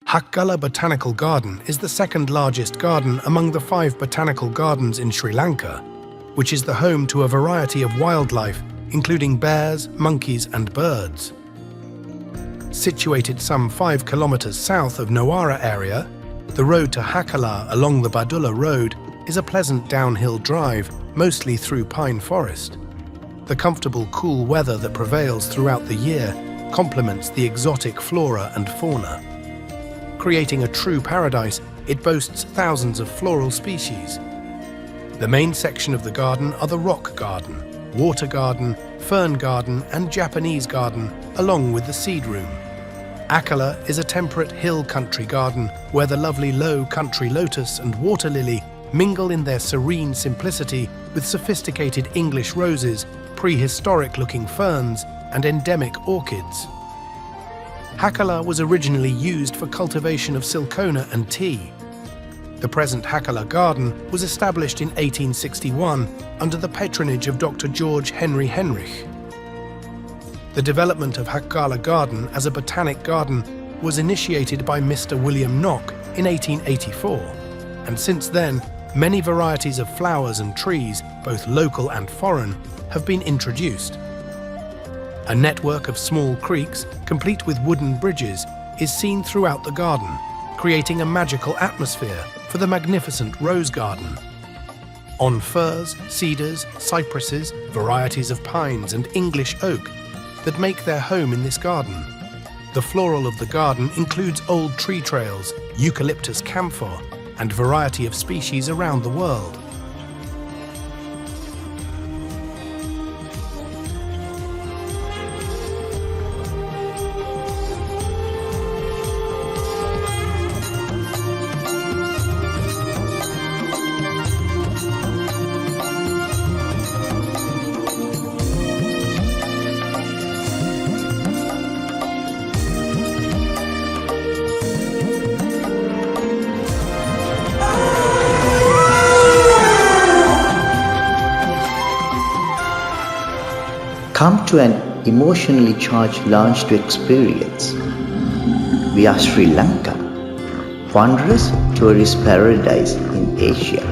Hakgala Botanical Garden is the second largest garden among the 5 botanical gardens in Sri Lanka, which is the home to a variety of wildlife, including bears, monkeys and birds. Situated some 5 kilometers south of Nuwara area, the road to Hakgala along the Badula Road is a pleasant downhill drive, mostly through pine forest. The comfortable, cool weather that prevails throughout the year complements the exotic flora and fauna. Creating a true paradise, it boasts thousands of floral species. The main section of the garden are the rock garden, water garden, fern garden and Japanese garden, along with the seed room. Hakgala is a temperate hill country garden where the lovely low country lotus and water lily mingle in their serene simplicity with sophisticated English roses, prehistoric-looking ferns and endemic orchids. Hakgala was originally used for cultivation of Cinchona and tea. The present Hakgala Garden was established in 1861 under the patronage of Dr. George Henry Henrich. The development of Hakgala Garden as a botanic garden was initiated by Mr. William Nock in 1884, and since then, many varieties of flowers and trees, both local and foreign, have been introduced. A network of small creeks, complete with wooden bridges, is seen throughout the garden, creating a magical atmosphere for the magnificent rose garden. On firs, cedars, cypresses, varieties of pines and English oak that make their home in this garden. The floral of the garden includes old tree trails, eucalyptus camphor, and variety of species around the world. Come to an emotionally charged lounge to experience. We are Sri Lanka, wondrous tourist paradise in Asia.